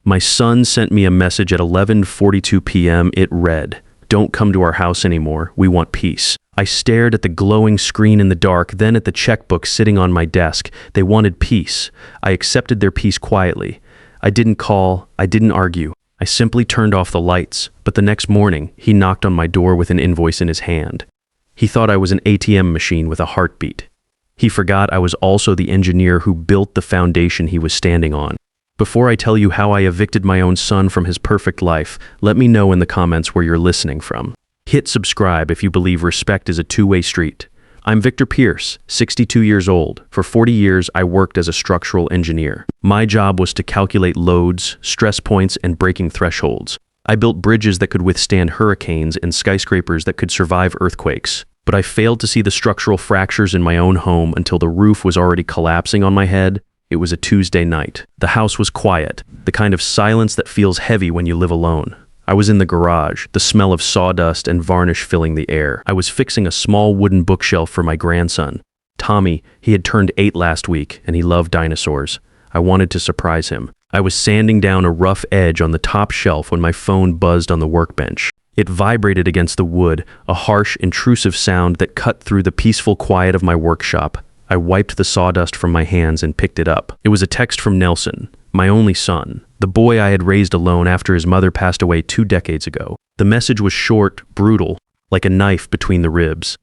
My son sent me a message at 11:42 p.m. It read, "Don't come to our house anymore. We want peace." I stared at the glowing screen in the dark, then at the checkbook sitting on my desk. They wanted peace. I accepted their peace quietly. I didn't call. I didn't argue. I simply turned off the lights. But the next morning, he knocked on my door with an invoice in his hand. He thought I was an ATM machine with a heartbeat. He forgot I was also the engineer who built the foundation he was standing on. Before I tell you how I evicted my own son from his perfect life, let me know in the comments where you're listening from. Hit subscribe if you believe respect is a two-way street. I'm Victor Pierce, 62 years old. For 40 years, I worked as a structural engineer. My job was to calculate loads, stress points, and breaking thresholds. I built bridges that could withstand hurricanes and skyscrapers that could survive earthquakes. But I failed to see the structural fractures in my own home until the roof was already collapsing on my head. It was a Tuesday night. The house was quiet, the kind of silence that feels heavy when you live alone. I was in the garage, the smell of sawdust and varnish filling the air. I was fixing a small wooden bookshelf for my grandson. Tommy, he had turned 8 last week, and he loved dinosaurs. I wanted to surprise him. I was sanding down a rough edge on the top shelf when my phone buzzed on the workbench. It vibrated against the wood, a harsh, intrusive sound that cut through the peaceful quiet of my workshop. I wiped the sawdust from my hands and picked it up. It was a text from Nelson, my only son, the boy I had raised alone after his mother passed away 2 decades ago. The message was short, brutal, like a knife between the ribs.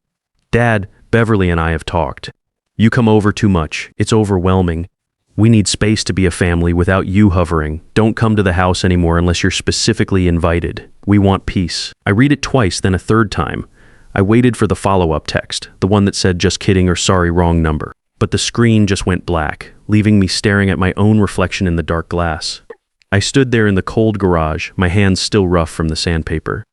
"Dad, Beverly and I have talked. You come over too much. It's overwhelming. We need space to be a family without you hovering. Don't come to the house anymore unless you're specifically invited. We want peace." I read it twice, then a third time. I waited for the follow-up text, the one that said "just kidding" or "sorry, wrong number." But the screen just went black, leaving me staring at my own reflection in the dark glass. I stood there in the cold garage, my hands still rough from the sandpaper.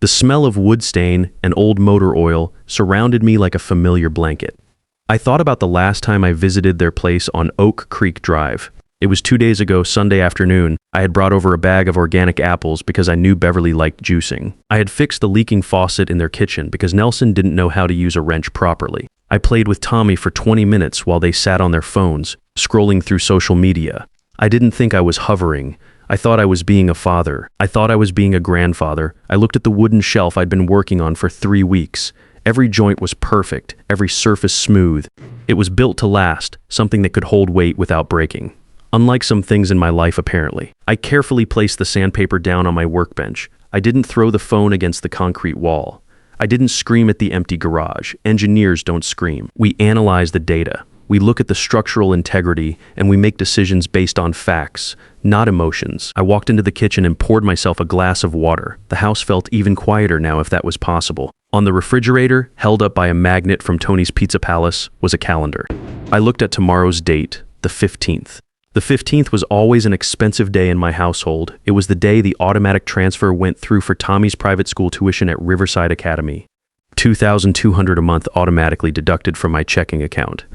The smell of wood stain and old motor oil surrounded me like a familiar blanket. I thought about the last time I visited their place on Oak Creek Drive. It was 2 days ago, Sunday afternoon. I had brought over a bag of organic apples because I knew Beverly liked juicing. I had fixed the leaking faucet in their kitchen because Nelson didn't know how to use a wrench properly. I played with Tommy for 20 minutes while they sat on their phones, scrolling through social media. I didn't think I was hovering. I thought I was being a father. I thought I was being a grandfather. I looked at the wooden shelf I'd been working on for 3 weeks. Every joint was perfect, every surface smooth. It was built to last, something that could hold weight without breaking. Unlike some things in my life, apparently. I carefully placed the sandpaper down on my workbench. I didn't throw the phone against the concrete wall. I didn't scream at the empty garage. Engineers don't scream. We analyze the data. We look at the structural integrity, and we make decisions based on facts, not emotions. I walked into the kitchen and poured myself a glass of water. The house felt even quieter now, if that was possible. On the refrigerator, held up by a magnet from Tony's Pizza Palace, was a calendar. I looked at tomorrow's date, the 15th. The 15th was always an expensive day in my household. It was the day the automatic transfer went through for Tommy's private school tuition at Riverside Academy. $2,200 a month automatically deducted from my checking account.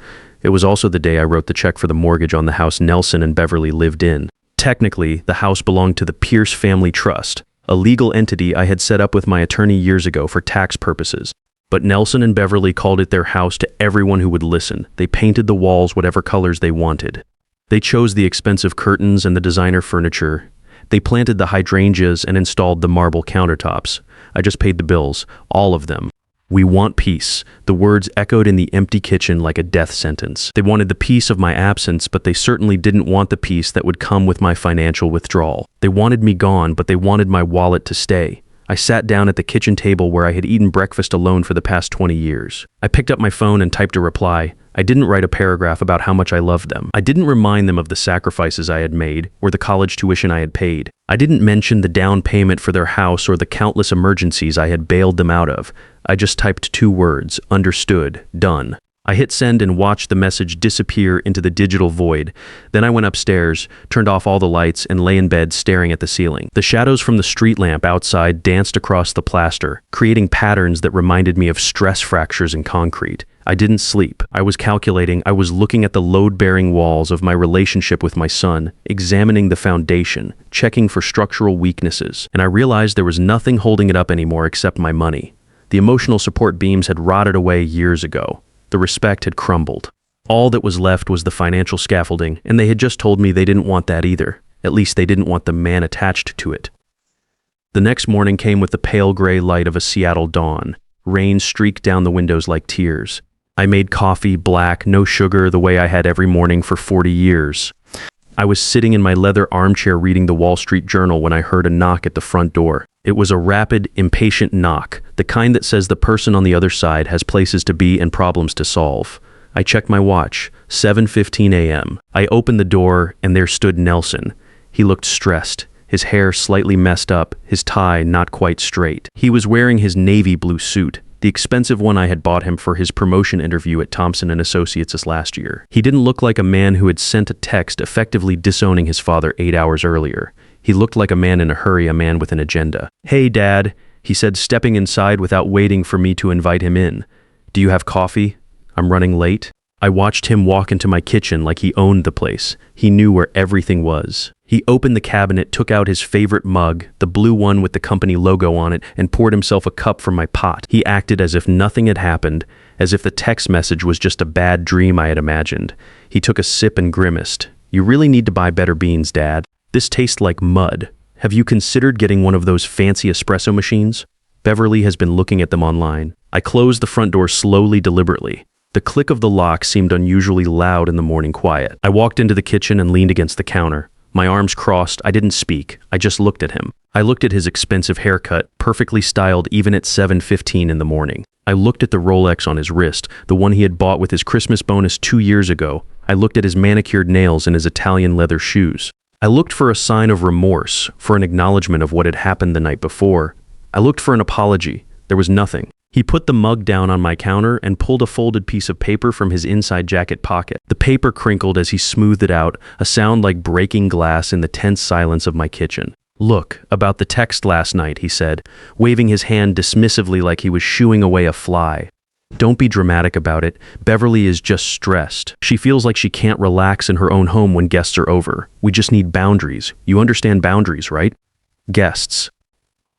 It was also the day I wrote the check for the mortgage on the house Nelson and Beverly lived in. Technically, the house belonged to the Pierce Family Trust, a legal entity I had set up with my attorney years ago for tax purposes. But Nelson and Beverly called it their house to everyone who would listen. They painted the walls whatever colors they wanted. They chose the expensive curtains and the designer furniture. They planted the hydrangeas and installed the marble countertops. I just paid the bills, all of them. We want peace. The words echoed in the empty kitchen like a death sentence. They wanted the peace of my absence, but they certainly didn't want the peace that would come with my financial withdrawal. They wanted me gone, but they wanted my wallet to stay. I sat down at the kitchen table where I had eaten breakfast alone for the past 20 years. I picked up my phone and typed a reply. I didn't write a paragraph about how much I loved them. I didn't remind them of the sacrifices I had made or the college tuition I had paid. I didn't mention the down payment for their house or the countless emergencies I had bailed them out of. I just typed 2 words, understood, done. I hit send and watched the message disappear into the digital void. Then I went upstairs, turned off all the lights, and lay in bed staring at the ceiling. The shadows from the street lamp outside danced across the plaster, creating patterns that reminded me of stress fractures in concrete. I didn't sleep. I was calculating. I was looking at the load-bearing walls of my relationship with my son, examining the foundation, checking for structural weaknesses, and I realized there was nothing holding it up anymore except my money. The emotional support beams had rotted away years ago. The respect had crumbled. All that was left was the financial scaffolding, and they had just told me they didn't want that either. At least they didn't want the man attached to it. The next morning came with the pale gray light of a Seattle dawn. Rain streaked down the windows like tears. I made coffee, black, no sugar, the way I had every morning for 40 years. I was sitting in my leather armchair reading the Wall Street Journal when I heard a knock at the front door. It was a rapid, impatient knock, the kind that says the person on the other side has places to be and problems to solve. I checked my watch, 7:15 a.m. I opened the door, and there stood Nelson. He looked stressed, his hair slightly messed up, his tie not quite straight. He was wearing his navy blue suit, the expensive one I had bought him for his promotion interview at Thompson & Associates this last year. He didn't look like a man who had sent a text effectively disowning his father 8 hours earlier. He looked like a man in a hurry, a man with an agenda. "Hey, Dad," he said, stepping inside without waiting for me to invite him in. "Do you have coffee? I'm running late." I watched him walk into my kitchen like he owned the place. He knew where everything was. He opened the cabinet, took out his favorite mug, the blue one with the company logo on it, and poured himself a cup from my pot. He acted as if nothing had happened, as if the text message was just a bad dream I had imagined. He took a sip and grimaced. "You really need to buy better beans, Dad. This tastes like mud. Have you considered getting one of those fancy espresso machines? Beverly has been looking at them online." I closed the front door slowly, deliberately. The click of the lock seemed unusually loud in the morning quiet. I walked into the kitchen and leaned against the counter. My arms crossed, I didn't speak, I just looked at him. I looked at his expensive haircut, perfectly styled even at 7:15 in the morning. I looked at the Rolex on his wrist, the one he had bought with his Christmas bonus 2 years ago. I looked at his manicured nails and his Italian leather shoes. I looked for a sign of remorse, for an acknowledgement of what had happened the night before. I looked for an apology. There was nothing. He put the mug down on my counter and pulled a folded piece of paper from his inside jacket pocket. The paper crinkled as he smoothed it out, a sound like breaking glass in the tense silence of my kitchen. "Look, about the text last night," he said, waving his hand dismissively like he was shooing away a fly. "Don't be dramatic about it. Beverly is just stressed. She feels like she can't relax in her own home when guests are over. We just need boundaries. You understand boundaries, right?" Guests.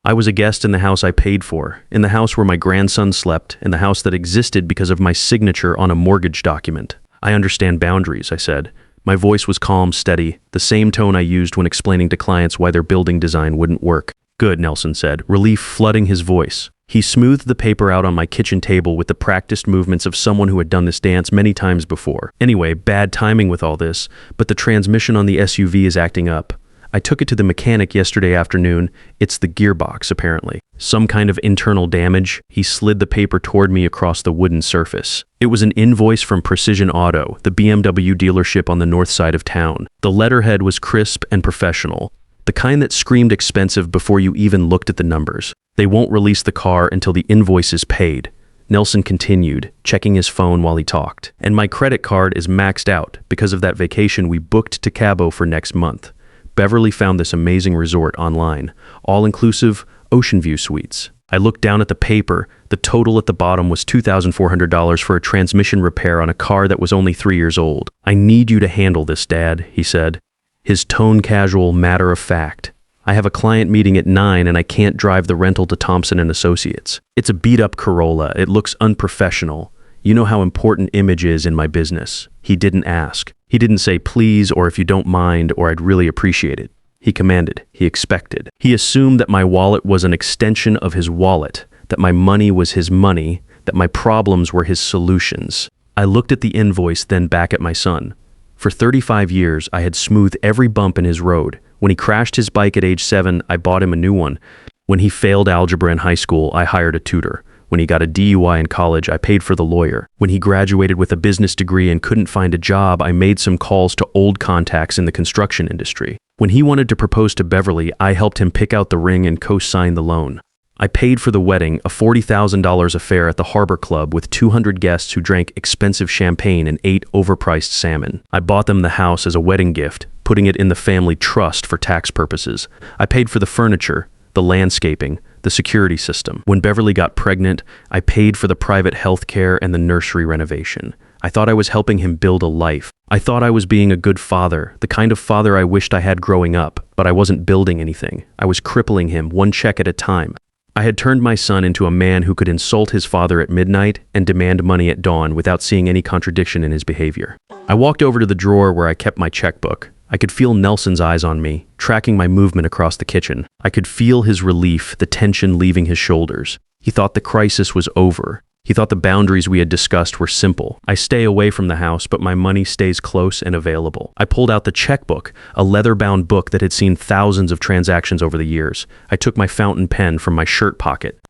I was a guest in the house I paid for, in the house where my grandson slept, in the house that existed because of my signature on a mortgage document. "I understand boundaries," I said. My voice was calm, steady, the same tone I used when explaining to clients why their building design wouldn't work. "Good," Nelson said, relief flooding his voice. He smoothed the paper out on my kitchen table with the practiced movements of someone who had done this dance many times before. "Anyway, bad timing with all this, but the transmission on the SUV is acting up. I took it to the mechanic yesterday afternoon. It's the gearbox, apparently. Some kind of internal damage." He slid the paper toward me across the wooden surface. It was an invoice from Precision Auto, the BMW dealership on the north side of town. The letterhead was crisp and professional, the kind that screamed expensive before you even looked at the numbers. "They won't release the car until the invoice is paid." Nelson continued, checking his phone while he talked. "And my credit card is maxed out because of that vacation we booked to Cabo for next month. Beverly found this amazing resort online, all-inclusive ocean view suites." I looked down at the paper. The total at the bottom was $2,400 for a transmission repair on a car that was only 3 years old. "I need you to handle this, Dad," he said, his tone casual, matter of fact. "I have a client meeting at 9 and I can't drive the rental to Thompson & Associates. It's a beat-up Corolla. It looks unprofessional. You know how important image is in my business." He didn't ask. He didn't say please or if you don't mind or I'd really appreciate it. He commanded. He expected. He assumed that my wallet was an extension of his wallet, that my money was his money, that my problems were his solutions. I looked at the invoice, then back at my son. For 35 years, I had smoothed every bump in his road. When he crashed his bike at age 7, I bought him a new one. When he failed algebra in high school, I hired a tutor. When he got a DUI in college, I paid for the lawyer. When he graduated with a business degree and couldn't find a job, I made some calls to old contacts in the construction industry. When he wanted to propose to Beverly, I helped him pick out the ring and co-sign the loan. I paid for the wedding, a $40,000 affair at the Harbor Club with 200 guests who drank expensive champagne and ate overpriced salmon. I bought them the house as a wedding gift, putting it in the family trust for tax purposes. I paid for the furniture, the landscaping, the security system. When Beverly got pregnant, I paid for the private health care and the nursery renovation. I thought I was helping him build a life. I thought I was being a good father, the kind of father I wished I had growing up, but I wasn't building anything. I was crippling him, one check at a time. I had turned my son into a man who could insult his father at midnight and demand money at dawn without seeing any contradiction in his behavior. I walked over to the drawer where I kept my checkbook. I could feel Nelson's eyes on me, tracking my movement across the kitchen. I could feel his relief, the tension leaving his shoulders. He thought the crisis was over. He thought the boundaries we had discussed were simple. I stay away from the house, but my money stays close and available. I pulled out the checkbook, a leather-bound book that had seen thousands of transactions over the years. I took my fountain pen from my shirt pocket.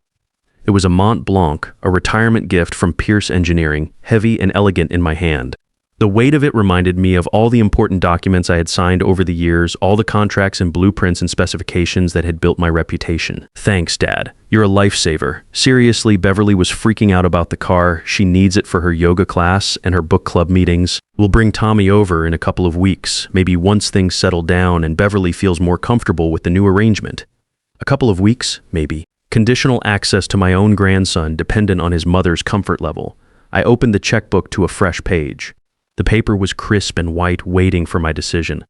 It was a Mont Blanc, a retirement gift from Pierce Engineering, heavy and elegant in my hand. The weight of it reminded me of all the important documents I had signed over the years, all the contracts and blueprints and specifications that had built my reputation. Thanks, Dad. You're a lifesaver. Seriously, Beverly was freaking out about the car. She needs it for her yoga class and her book club meetings. We'll bring Tommy over in a couple of weeks, maybe once things settle down and Beverly feels more comfortable with the new arrangement. A couple of weeks, maybe. Conditional access to my own grandson dependent on his mother's comfort level. I opened the checkbook to a fresh page. The paper was crisp and white, waiting for my decision.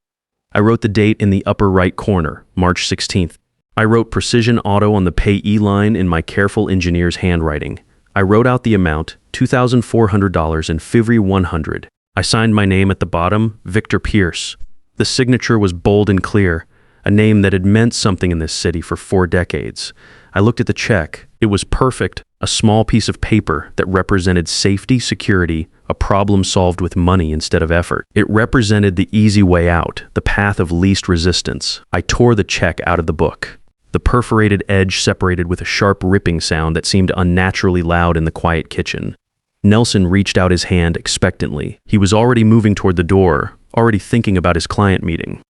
I wrote the date in the upper right corner, March 16th. I wrote Precision Auto on the payee line in my careful engineer's handwriting. I wrote out the amount, $2,400 and Fivry 100. I signed my name at the bottom, Victor Pierce. The signature was bold and clear, a name that had meant something in this city for 4 decades. I looked at the check. It was perfect, a small piece of paper that represented safety, security, a problem solved with money instead of effort. It represented the easy way out, the path of least resistance. I tore the check out of the book. The perforated edge separated with a sharp ripping sound that seemed unnaturally loud in the quiet kitchen. Nelson reached out his hand expectantly. He was already moving toward the door, already thinking about his client meeting,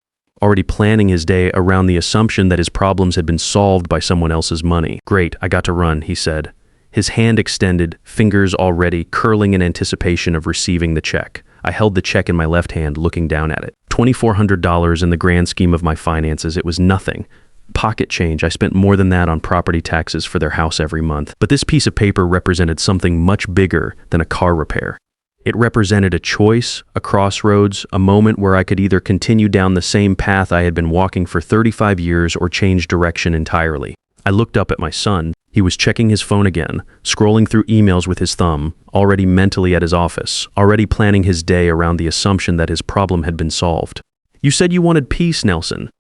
already planning his day around the assumption that his problems had been solved by someone else's money. Great, I got to run, he said. His hand extended, fingers already curling in anticipation of receiving the check. I held the check in my left hand, looking down at it. $2,400 in the grand scheme of my finances, it was nothing. Pocket change, I spent more than that on property taxes for their house every month. But this piece of paper represented something much bigger than a car repair. It represented a choice, a crossroads, a moment where I could either continue down the same path I had been walking for 35 years or change direction entirely. I looked up at my son. He was checking his phone again, scrolling through emails with his thumb, already mentally at his office, already planning his day around the assumption that his problem had been solved. You said you wanted peace, Nelson.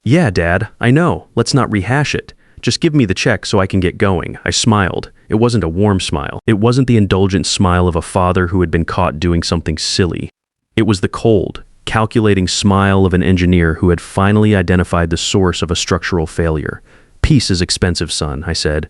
Yeah, Dad, I know. Let's not rehash it. Just give me the check so I can get going. I smiled. It wasn't a warm smile. It wasn't the indulgent smile of a father who had been caught doing something silly. It was the cold, calculating smile of an engineer who had finally identified the source of a structural failure. Peace is expensive, son, I said.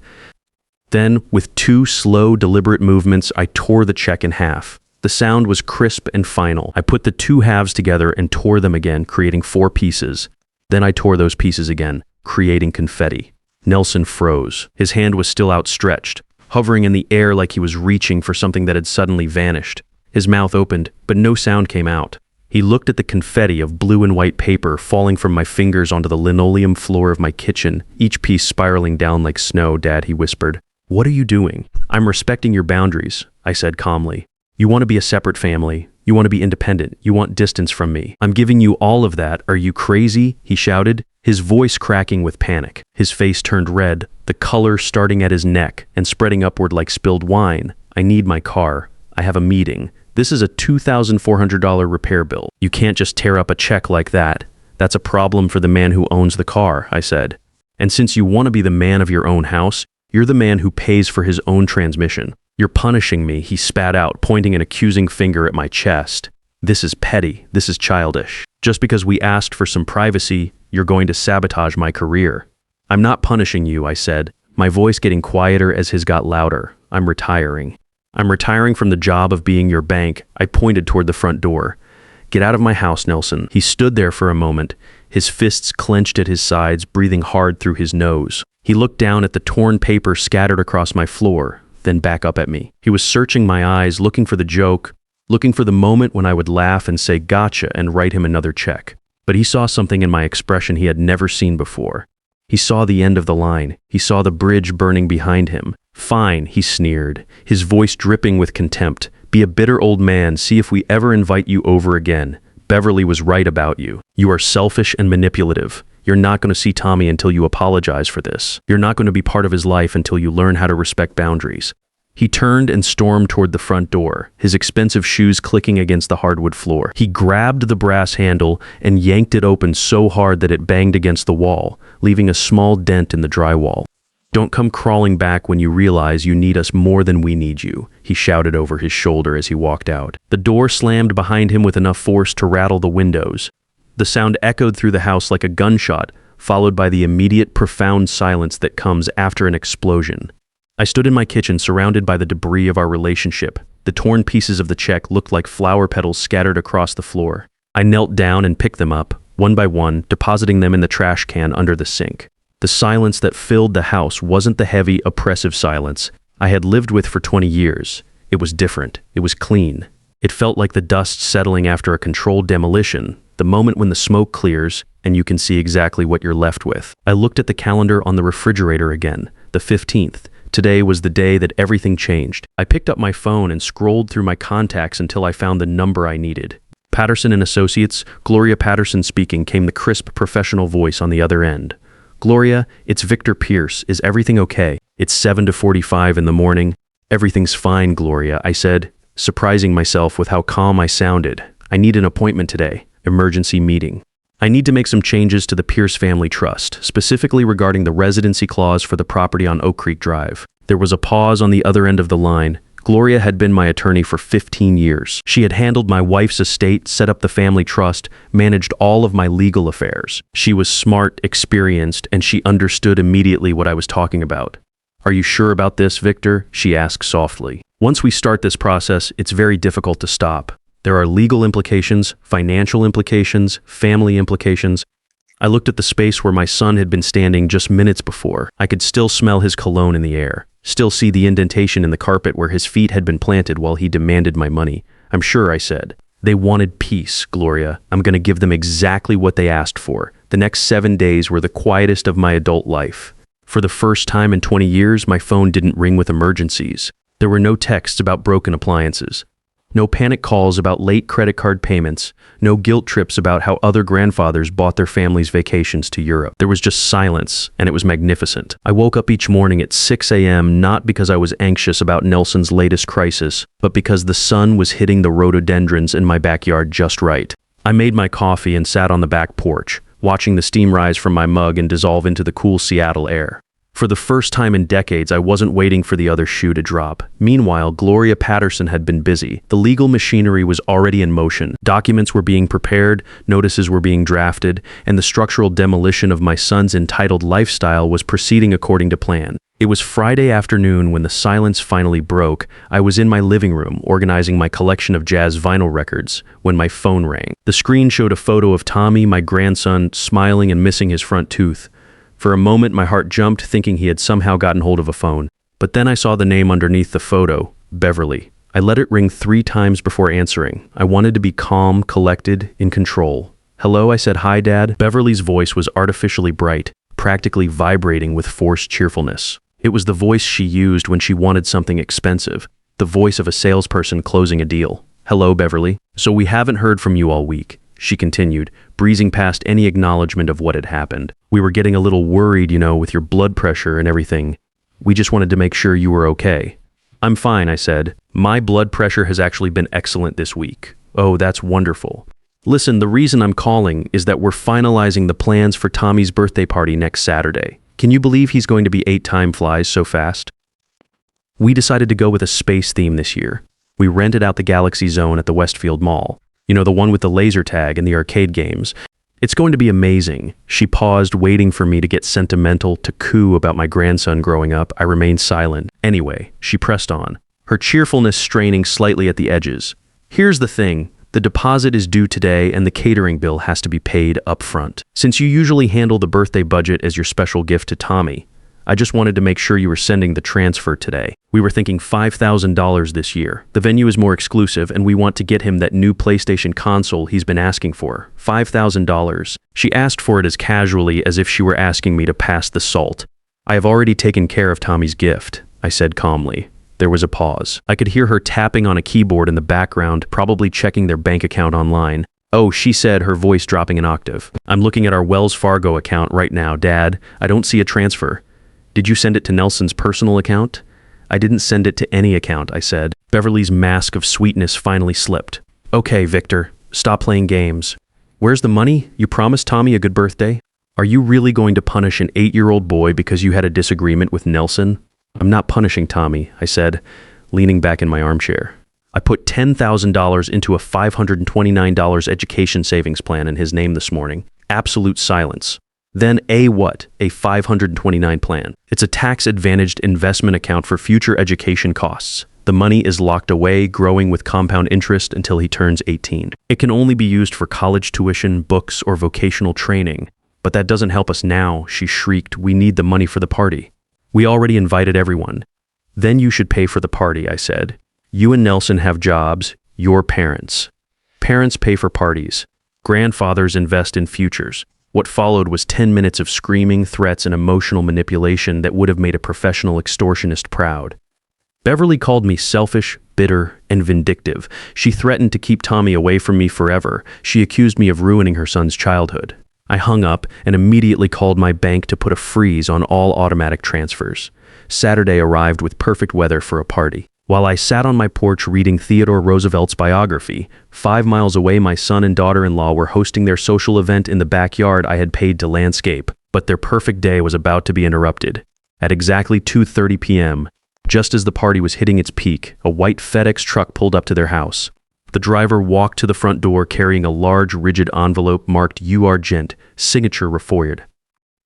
Then, with 2 slow, deliberate movements, I tore the check in half. The sound was crisp and final. I put the 2 halves together and tore them again, creating 4 pieces. Then I tore those pieces again, creating confetti. Nelson froze. His hand was still outstretched, hovering in the air like he was reaching for something that had suddenly vanished. His mouth opened, but no sound came out. He looked at the confetti of blue and white paper falling from my fingers onto the linoleum floor of my kitchen, each piece spiraling down like snow. Dad, he whispered. What are you doing? I'm respecting your boundaries, I said calmly. You want to be a separate family. You want to be independent. You want distance from me. I'm giving you all of that. Are you crazy? He shouted, his voice cracking with panic. His face turned red, the color starting at his neck and spreading upward like spilled wine. I need my car. I have a meeting. This is a $2,400 repair bill. You can't just tear up a check like that. That's a problem for the man who owns the car, I said. And since you want to be the man of your own house, you're the man who pays for his own transmission. You're punishing me, he spat out, pointing an accusing finger at my chest. This is petty. This is childish. Just because we asked for some privacy, you're going to sabotage my career. I'm not punishing you, I said, my voice getting quieter as his got louder. I'm retiring. I'm retiring from the job of being your bank. I pointed toward the front door. Get out of my house, Nelson. He stood there for a moment, his fists clenched at his sides, breathing hard through his nose. He looked down at the torn paper scattered across my floor, then back up at me. He was searching my eyes, looking for the joke, looking for the moment when I would laugh and say gotcha and write him another check. But he saw something in my expression he had never seen before. He saw the end of the line. He saw the bridge burning behind him. Fine, he sneered, his voice dripping with contempt. Be a bitter old man, see if we ever invite you over again. Beverly was right about you. You are selfish and manipulative. You're not going to see Tommy until you apologize for this. You're not going to be part of his life until you learn how to respect boundaries. He turned and stormed toward the front door, his expensive shoes clicking against the hardwood floor. He grabbed the brass handle and yanked it open so hard that it banged against the wall, leaving a small dent in the drywall. "Don't come crawling back when you realize you need us more than we need you," he shouted over his shoulder as he walked out. The door slammed behind him with enough force to rattle the windows. The sound echoed through the house like a gunshot, followed by the immediate, profound silence that comes after an explosion. I stood in my kitchen surrounded by the debris of our relationship. The torn pieces of the check looked like flower petals scattered across the floor. I knelt down and picked them up, one by one, depositing them in the trash can under the sink. The silence that filled the house wasn't the heavy, oppressive silence I had lived with for 20 years. It was different. It was clean. It felt like the dust settling after a controlled demolition, the moment when the smoke clears and you can see exactly what you're left with. I looked at the calendar on the refrigerator again, the 15th. Today was the day that everything changed. I picked up my phone and scrolled through my contacts until I found the number I needed. Patterson and Associates, Gloria Patterson speaking, came the crisp professional voice on the other end. "Gloria, it's Victor Pierce. Is everything okay? It's 7:45 in the morning. Everything's fine, Gloria," I said, surprising myself with how calm I sounded. "I need an appointment today. Emergency meeting. I need to make some changes to the Pierce Family Trust, specifically regarding the residency clause for the property on Oak Creek Drive." There was a pause on the other end of the line. Gloria had been my attorney for 15 years. She had handled my wife's estate, set up the family trust, managed all of my legal affairs. She was smart, experienced, and she understood immediately what I was talking about. "Are you sure about this, Victor?" she asked softly. "Once we start this process, it's very difficult to stop. There are legal implications, financial implications, family implications." I looked at the space where my son had been standing just minutes before. I could still smell his cologne in the air, still see the indentation in the carpet where his feet had been planted while he demanded my money. "I'm sure," I said. "They wanted peace, Gloria. I'm going to give them exactly what they asked for." The next 7 days were the quietest of my adult life. For the first time in 20 years, my phone didn't ring with emergencies. There were no texts about broken appliances. No panic calls about late credit card payments. No guilt trips about how other grandfathers bought their families vacations to Europe. There was just silence, and it was magnificent. I woke up each morning at 6 a.m. not because I was anxious about Nelson's latest crisis, but because the sun was hitting the rhododendrons in my backyard just right. I made my coffee and sat on the back porch, watching the steam rise from my mug and dissolve into the cool Seattle air. For the first time in decades, I wasn't waiting for the other shoe to drop. Meanwhile, Gloria Patterson had been busy. The legal machinery was already in motion. Documents were being prepared, notices were being drafted, and the structural demolition of my son's entitled lifestyle was proceeding according to plan. It was Friday afternoon when the silence finally broke. I was in my living room, organizing my collection of jazz vinyl records, when my phone rang. The screen showed a photo of Tommy, my grandson, smiling and missing his front tooth. For a moment, my heart jumped, thinking he had somehow gotten hold of a phone. But then I saw the name underneath the photo, Beverly. I let it ring 3 times before answering. I wanted to be calm, collected, in control. "Hello," I said. "Hi, Dad." Beverly's voice was artificially bright, practically vibrating with forced cheerfulness. It was the voice she used when she wanted something expensive, the voice of a salesperson closing a deal. "Hello, Beverly. So we haven't heard from you all week," she continued, breezing past any acknowledgement of what had happened. "We were getting a little worried, with your blood pressure and everything. We just wanted to make sure you were okay." "I'm fine," I said. "My blood pressure has actually been excellent this week." "Oh, that's wonderful. Listen, the reason I'm calling is that we're finalizing the plans for Tommy's birthday party next Saturday. Can you believe he's going to be 8 time flies so fast?" We decided to go with a space theme this year. We rented out the Galaxy Zone at the Westfield Mall. The one with the laser tag and the arcade games. "It's going to be amazing." She paused, waiting for me to get sentimental, to coo about my grandson growing up. I remained silent. "Anyway," she pressed on, her cheerfulness straining slightly at the edges. "Here's the thing. The deposit is due today and the catering bill has to be paid up front. Since you usually handle the birthday budget as your special gift to Tommy, I just wanted to make sure you were sending the transfer today. We were thinking $5,000 this year. The venue is more exclusive and we want to get him that new PlayStation console he's been asking for. $5,000. She asked for it as casually as if she were asking me to pass the salt. "I have already taken care of Tommy's gift," I said calmly. There was a pause. I could hear her tapping on a keyboard in the background, probably checking their bank account online. "Oh," she said, her voice dropping an octave. "I'm looking at our Wells Fargo account right now, Dad. I don't see a transfer. Did you send it to Nelson's personal account?" I didn't send it to any account, I said. Beverly's mask of sweetness finally slipped. Okay, Victor, stop playing games. Where's the money? You promised Tommy a good birthday? Are you really going to punish an 8-year-old boy because you had a disagreement with Nelson? I'm not punishing Tommy, I said, leaning back in my armchair. I put $10,000 into a $529 education savings plan in his name this morning. Absolute silence. Then a what? A 529 plan. It's a tax-advantaged investment account for future education costs. The money is locked away, growing with compound interest until he turns 18. It can only be used for college tuition, books, or vocational training. But that doesn't help us now, she shrieked. We need the money for the party. We already invited everyone. Then you should pay for the party, I said. You and Nelson have jobs, your parents. Parents pay for parties. Grandfathers invest in futures. What followed was 10 minutes of screaming, threats, and emotional manipulation that would have made a professional extortionist proud. Beverly called me selfish, bitter, and vindictive. She threatened to keep Tommy away from me forever. She accused me of ruining her son's childhood. I hung up and immediately called my bank to put a freeze on all automatic transfers. Saturday arrived with perfect weather for a party. While I sat on my porch reading Theodore Roosevelt's biography, 5 miles away my son and daughter-in-law were hosting their social event in the backyard I had paid to landscape, but their perfect day was about to be interrupted. At exactly 2:30 p.m., just as the party was hitting its peak, a white FedEx truck pulled up to their house. The driver walked to the front door carrying a large, rigid envelope marked "You are Gent, signature required."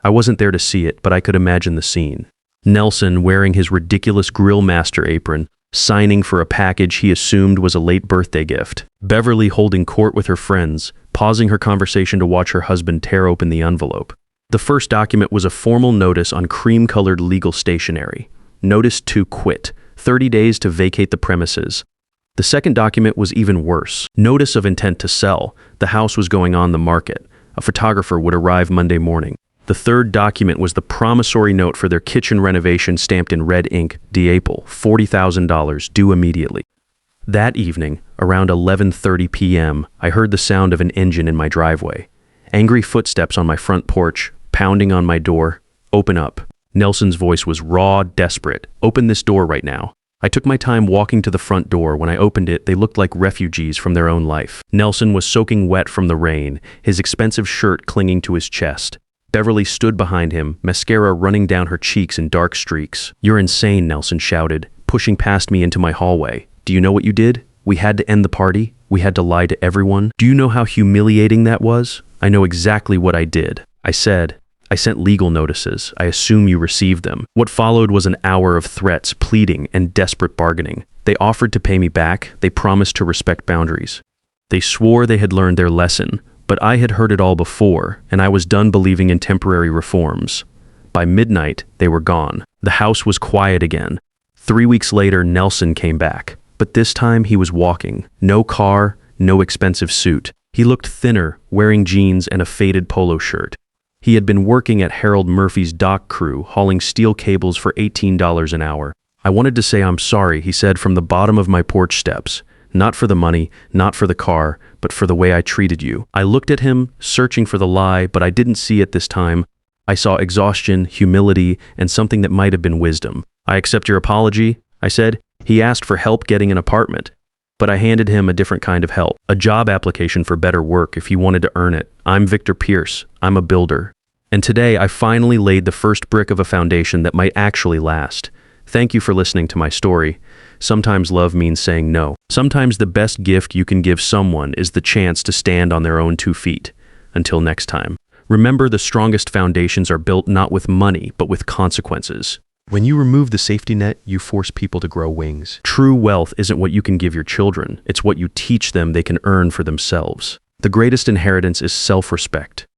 I wasn't there to see it, but I could imagine the scene. Nelson, wearing his ridiculous grill master apron, signing for a package he assumed was a late birthday gift. Beverly holding court with her friends, pausing her conversation to watch her husband tear open the envelope. The first document was a formal notice on cream-colored legal stationery. Notice to quit, 30 days to vacate the premises. The second document was even worse. Notice of intent to sell. The house was going on the market. A photographer would arrive Monday morning. The third document was the promissory note for their kitchen renovation stamped in red ink, April, $40,000, due immediately. That evening, around 11:30 p.m., I heard the sound of an engine in my driveway. Angry footsteps on my front porch, pounding on my door. Open up. Nelson's voice was raw, desperate. Open this door right now. I took my time walking to the front door. When I opened it, they looked like refugees from their own life. Nelson was soaking wet from the rain, his expensive shirt clinging to his chest. Beverly stood behind him, mascara running down her cheeks in dark streaks. You're insane, Nelson shouted, pushing past me into my hallway. Do you know what you did? We had to end the party. We had to lie to everyone. Do you know how humiliating that was? I know exactly what I did. I said, I sent legal notices. I assume you received them. What followed was an hour of threats, pleading, and desperate bargaining. They offered to pay me back. They promised to respect boundaries. They swore they had learned their lesson. But I had heard it all before, and I was done believing in temporary reforms. By midnight, they were gone. The house was quiet again. 3 weeks later, Nelson came back. But this time he was walking. No car, no expensive suit. He looked thinner, wearing jeans and a faded polo shirt. He had been working at Harold Murphy's dock crew, hauling steel cables for $18 an hour. I wanted to say I'm sorry, he said from the bottom of my porch steps. Not for the money, not for the car, but for the way I treated you. I looked at him, searching for the lie, but I didn't see it this time. I saw exhaustion, humility, and something that might have been wisdom. I accept your apology, I said. He asked for help getting an apartment, but I handed him a different kind of help. A job application for better work if he wanted to earn it. I'm Victor Pierce. I'm a builder. And today I finally laid the first brick of a foundation that might actually last. Thank you for listening to my story. Sometimes love means saying no. Sometimes the best gift you can give someone is the chance to stand on their own 2 feet. Until next time. Remember, the strongest foundations are built not with money, but with consequences. When you remove the safety net, you force people to grow wings. True wealth isn't what you can give your children. It's what you teach them they can earn for themselves. The greatest inheritance is self-respect.